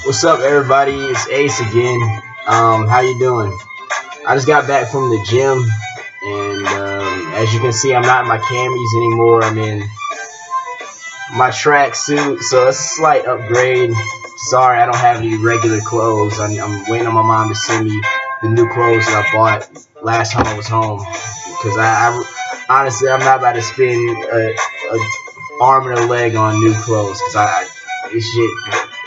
What's up, everybody? It's Ace again. How you doing? I just got back from the gym, and as you can see, I'm not in my camis anymore. I'm in my track suit, so it's a slight upgrade. Sorry, I don't have any regular clothes. I'm waiting on my mom to send me the new clothes that I bought last time I was home, because I honestly, I'm not about to spend a arm and a leg on new clothes, because this shit,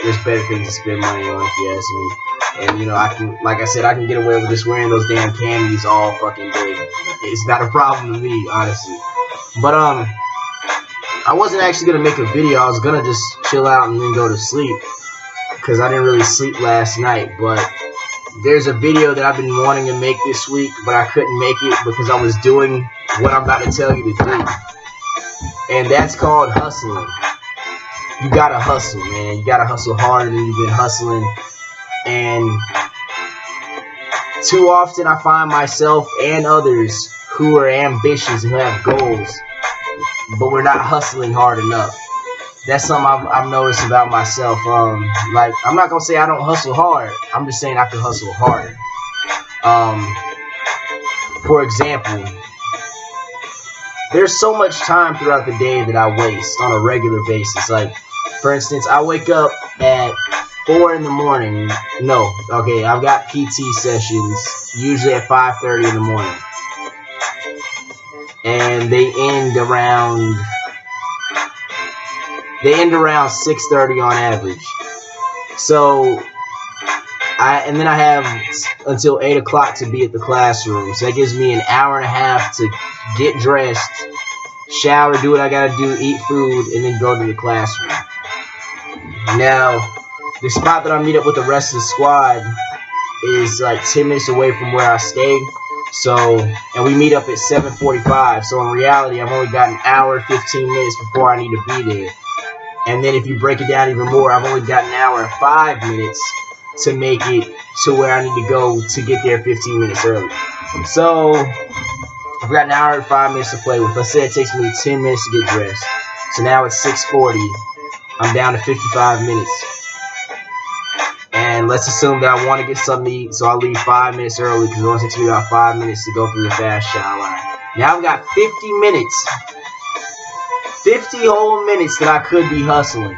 there's better things to spend money on, if you ask me. And I can, like I said, I can get away with just wearing those damn camis all fucking day. It's not a problem to me, honestly. But I wasn't actually gonna make a video. I was gonna just chill out and then go to sleep, because I didn't really sleep last night. But there's a video that I've been wanting to make this week, but I couldn't make it because I was doing what I'm about to tell you to do. And that's called hustling. You gotta hustle, man. You gotta hustle harder than you've been hustling. And too often I find myself and others who are ambitious and who have goals, but we're not hustling hard enough. That's something I've noticed about myself. Like, I'm not gonna say I don't hustle hard. I'm just saying I can hustle harder. For example, there's so much time throughout the day that I waste on a regular basis. Like, for instance, I wake up at 4 in the morning. No, okay, I've got PT sessions usually at 5:30 in the morning, and they end around 6:30 on average. So and then I have until 8 o'clock to be at the classroom. So that gives me an hour and a half to get dressed, shower, do what I gotta do, eat food, and then go to the classroom. Now, the spot that I meet up with the rest of the squad is like 10 minutes away from where I stay. So, and we meet up at 7:45. So in reality, I've only got an hour, 15 minutes before I need to be there. And then if you break it down even more, I've only got an hour and 5 minutes to make it to where I need to go to get there 15 minutes early. So I've got an hour and 5 minutes to play with. Let's say it takes me 10 minutes to get dressed. So now it's 6:40. I'm down to 55 minutes. And let's assume that I want to get something to eat, so I'll leave 5 minutes early, because it only takes me about 5 minutes to go through the fast shower line. Now I've got 50 minutes. 50 whole minutes that I could be hustling,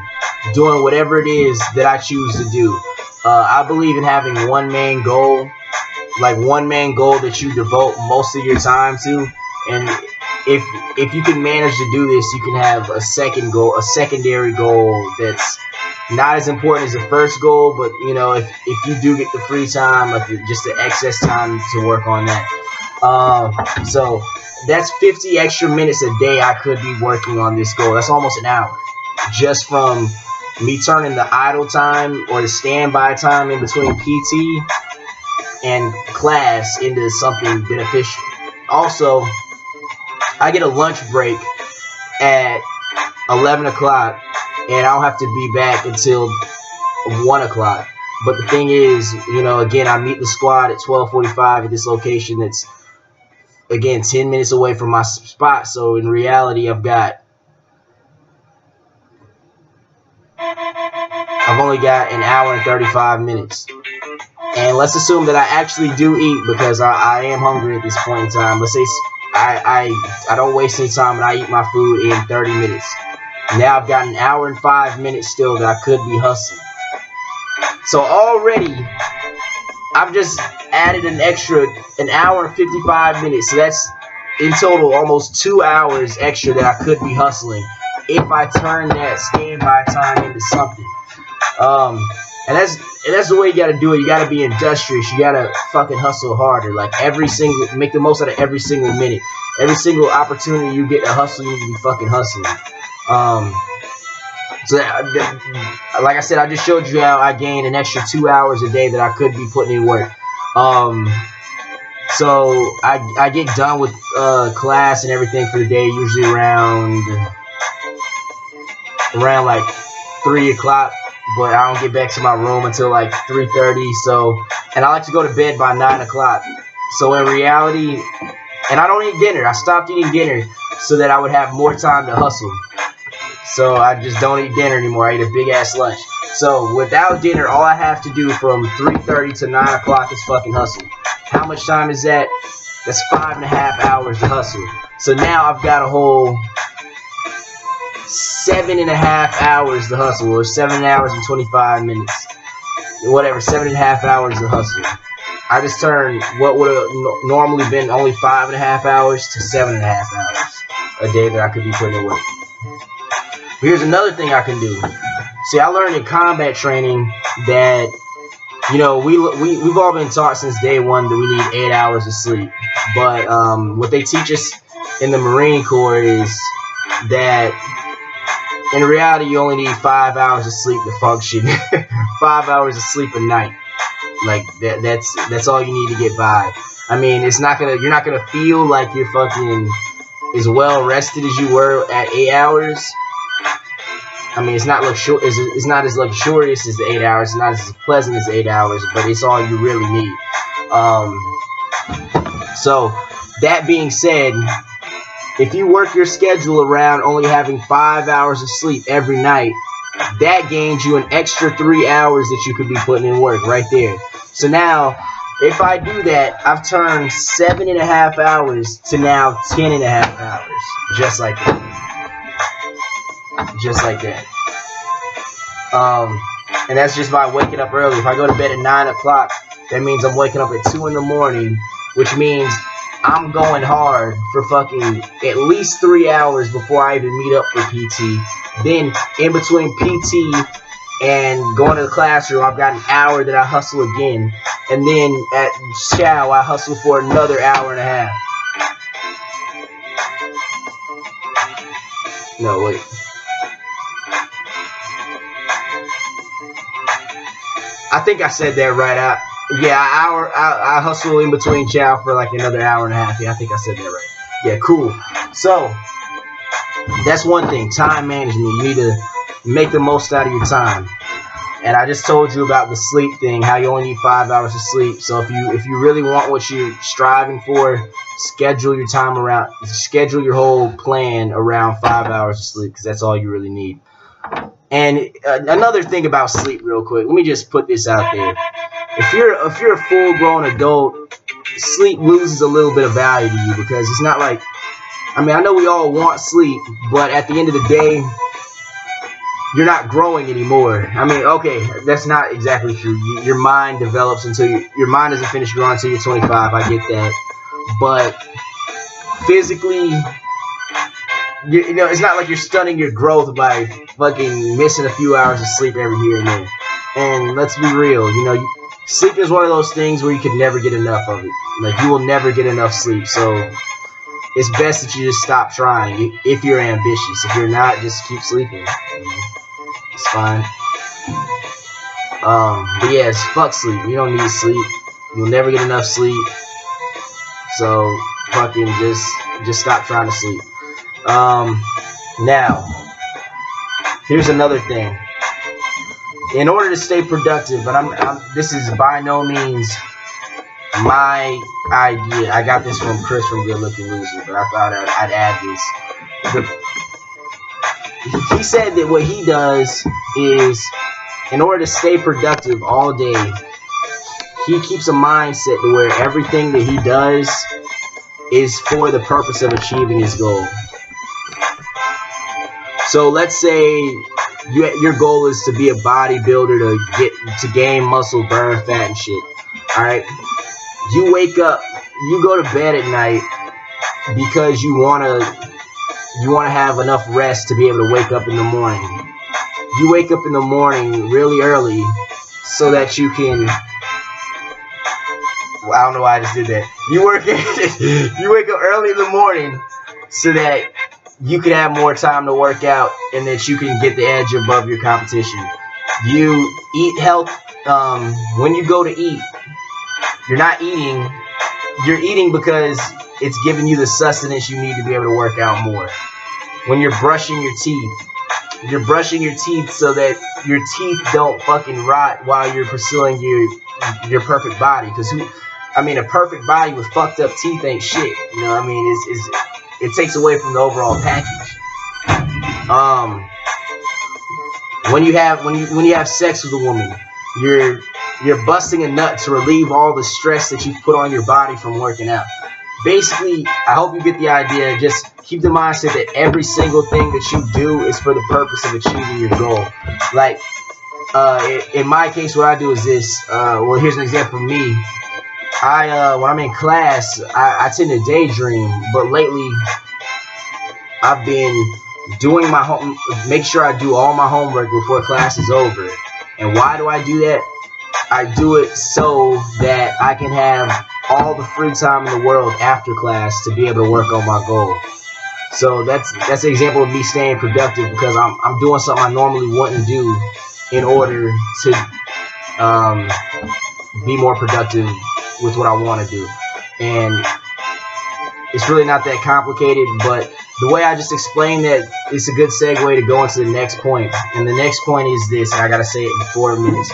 doing whatever it is that I choose to do. I believe in having one main goal, like one main goal that you devote most of your time to. And if you can manage to do this, you can have a secondary goal that's not as important as the first goal. But if you do get the free time, like just the excess time to work on that. So that's 50 extra minutes a day I could be working on this goal. That's almost an hour, just from me turning the idle time or the standby time in between PT and class into something beneficial. Also, I get a lunch break at 11 o'clock, and I don't have to be back until 1 o'clock. But the thing is, again, I meet the squad at 12:45 at this location that's, again, 10 minutes away from my spot. So in reality, I've only got an hour and 35 minutes. And let's assume that I actually do eat, because I am hungry at this point in time. Let's say I don't waste any time and I eat my food in 30 minutes. Now I've got an hour and 5 minutes still that I could be hustling. So already I've just added an hour and 55 minutes. So that's in total almost 2 hours extra that I could be hustling if I turn that standby time into something. And that's the way you gotta do it. You gotta be industrious. You gotta fucking hustle harder. Like, make the most out of every single minute. Every single opportunity you get to hustle, you need to be fucking hustling. So like I said, I just showed you how I gained an extra 2 hours a day that I could be putting in work. So I get done with class and everything for the day usually around like 3 o'clock. But I don't get back to my room until like 3:30. So, and I like to go to bed by 9 o'clock. So in reality, and I don't eat dinner. I stopped eating dinner so that I would have more time to hustle. So I just don't eat dinner anymore. I eat a big ass lunch. So without dinner, all I have to do from 3:30 to 9 o'clock is fucking hustle. How much time is that? That's 5.5 hours to hustle. So now I've got a whole 7.5 hours to hustle, or 7 hours and 25 minutes. Whatever, 7.5 hours to hustle. I just turned what would have normally been only 5.5 hours to 7.5 hours a day that I could be putting in work. But here's another thing I can do. See, I learned in combat training that, you know, we've all been taught since day one that we need 8 hours of sleep. But what they teach us in the Marine Corps is that in reality you only need 5 hours of sleep to function. 5 hours of sleep a night. Like that's all you need to get by. I mean, you're not gonna feel like you're fucking as well rested as you were at 8 hours. I mean, it's not as luxurious as the 8 hours. It's not as pleasant as 8 hours, but it's all you really need. So that being said, if you work your schedule around only having 5 hours of sleep every night, that gains you an extra 3 hours that you could be putting in work right there. So now, if I do that, I've turned 7.5 hours to now 10.5 hours. Just like that. Just like that. And that's just by waking up early. If I go to bed at 9 o'clock, that means I'm waking up at 2 in the morning, which means I'm going hard for fucking at least 3 hours before I even meet up for PT. Then, in between PT and going to the classroom, I've got an hour that I hustle again. And then at chow, I hustle for another hour and a half. No, wait. I think I said that right. I hustle in between chow for like another hour and a half. Yeah, I think I said that right. Yeah, cool. So, that's one thing, time management. You need to make the most out of your time. And I just told you about the sleep thing, how you only need 5 hours of sleep. So if you really want what you're striving for, schedule your whole plan around 5 hours of sleep, because that's all you really need. And another thing about sleep, real quick, let me just put this out there. If you're a full-grown adult, sleep loses a little bit of value to you, because it's not like, I mean, I know we all want sleep, but at the end of the day, you're not growing anymore. I mean, okay, that's not exactly true. Your mind develops until your mind doesn't finish growing until you're 25. I get that, but physically, you know, it's not like you're stunning your growth by fucking missing a few hours of sleep every here and there. And let's be real, you know, sleep is one of those things where you could never get enough of it. Like, you will never get enough sleep. So it's best that you just stop trying if you're ambitious. If you're not, just keep sleeping. You know? It's fine. But yeah, it's fuck sleep. You don't need sleep. You'll never get enough sleep. So fucking just stop trying to sleep. Now, here's another thing. In order to stay productive, but this is by no means my idea. I got this from Chris from Good Looking Loser, but I thought I'd add this. He said that what he does is, in order to stay productive all day, he keeps a mindset to where everything that he does is for the purpose of achieving his goal. So let's say your goal is to be a bodybuilder, to gain muscle, burn fat and shit. Alright? You wake up, you go to bed at night because you wanna have enough rest to be able to wake up in the morning. You wake up in the morning really early so that you can, well, I don't know why I just did that. You wake up early in the morning so that you can have more time to work out and that you can get the edge above your competition. You eat health. When you go to eat, you're not eating. You're eating because it's giving you the sustenance you need to be able to work out more. When you're brushing your teeth so that your teeth don't fucking rot while you're pursuing your perfect body. Because a perfect body with fucked up teeth ain't shit. You know what I mean? It takes away from the overall package. when you have sex with a woman, you're busting a nut to relieve all the stress that you put on your body from working out. Basically, I hope you get the idea. Just keep the mindset that every single thing that you do is for the purpose of achieving your goal. Like, in my case, what I do is this. Well, here's an example of me. When I'm in class, I tend to daydream, but lately I've been doing my home, make sure I do all my homework before class is over. And why do I do that? I do it so that I can have all the free time in the world after class to be able to work on my goal. So that's an example of me staying productive, because I'm doing something I normally wouldn't do in order to be more productive with what I want to do. And it's really not that complicated, but the way I just explained that, it's a good segue to go into the next point. And the next point is this, and I gotta say it in 4 minutes.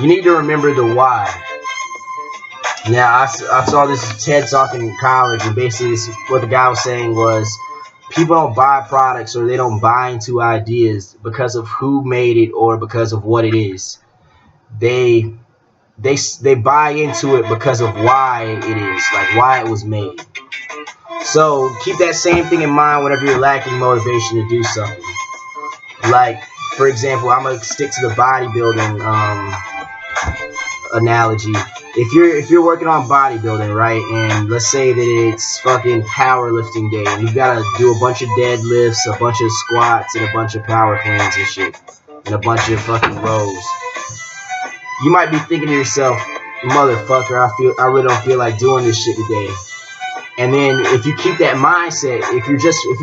You need to remember the why. Now, I saw this TED Talk in college, and basically what the guy was saying was, people don't buy products, or they don't buy into ideas because of who made it or because of what it is. They buy into it because of why it is, like why it was made. So keep that same thing in mind whenever you're lacking motivation to do something. Like, for example, I'm gonna stick to the bodybuilding analogy. If you're working on bodybuilding, right, and let's say that it's fucking powerlifting day, and you've got to do a bunch of deadlifts, a bunch of squats, and a bunch of power cleans and shit, and a bunch of fucking rows. You might be thinking to yourself, motherfucker, I really don't feel like doing this shit today. And then if you keep that mindset, if you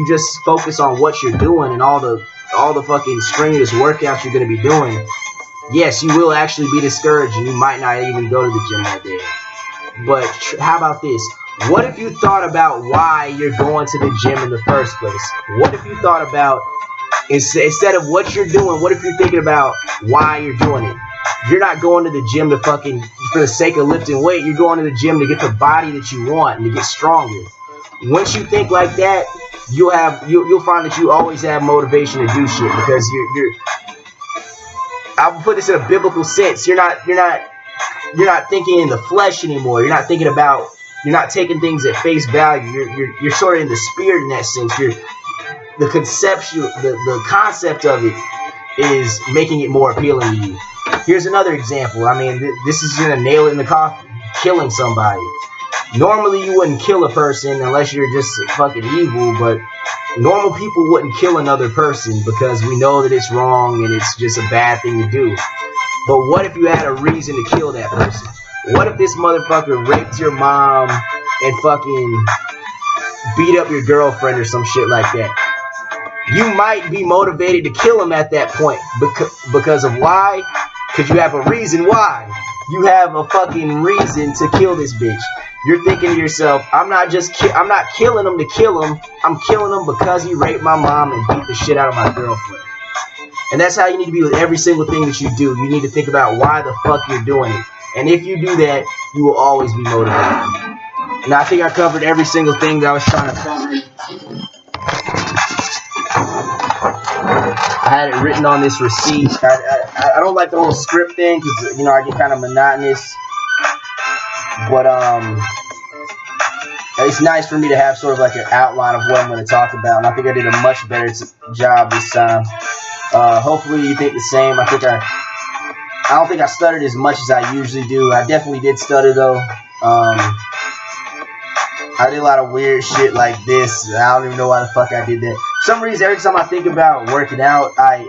just focus on what you're doing and all the fucking strenuous workouts you're gonna be doing, yes, you will actually be discouraged, and you might not even go to the gym that day. But how about this? What if you thought about why you're going to the gym in the first place? What if you thought about, instead of what you're doing, what if you're thinking about why you're doing it? You're not going to the gym to fucking for the sake of lifting weight. You're going to the gym to get the body that you want and to get stronger. Once you think like that, you'll find that you always have motivation to do shit, because you're I'll put this in a biblical sense. You're not thinking in the flesh anymore. You're not taking things at face value. You're sort of in the spirit in that sense. The concept of it is making it more appealing to you. Here's another example. I mean, this is gonna nail it in the coffin. Killing somebody. Normally, you wouldn't kill a person unless you're just fucking evil, but normal people wouldn't kill another person because we know that it's wrong and it's just a bad thing to do. But what if you had a reason to kill that person? What if this motherfucker raped your mom and fucking beat up your girlfriend or some shit like that? You might be motivated to kill him at that point because of why? Because you have a reason why. You have a fucking reason to kill this bitch. You're thinking to yourself, I'm not killing him to kill him. I'm killing him because he raped my mom and beat the shit out of my girlfriend. And that's how you need to be with every single thing that you do. You need to think about why the fuck you're doing it. And if you do that, you will always be motivated. Now, I think I covered every single thing that I was trying to cover. I had it written on this receipt. I don't like the whole script thing because, you know, I get kind of monotonous. But it's nice for me to have sort of like an outline of what I'm going to talk about. And I think I did a much better job this time. Hopefully you think the same. I don't think I stuttered as much as I usually do. I definitely did stutter though. I did a lot of weird shit like this. I don't even know why the fuck I did that. For some reason, every time I think about working out, I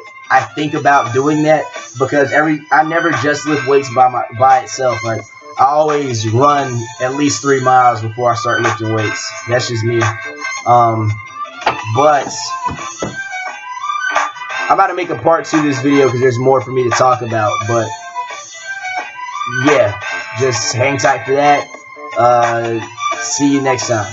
think about doing that because I never just lift weights by itself. Like, I always run at least 3 miles before I start lifting weights. That's just me. But I'm about to make a part 2 of this video because there's more for me to talk about. But yeah, just hang tight for that. See you next time.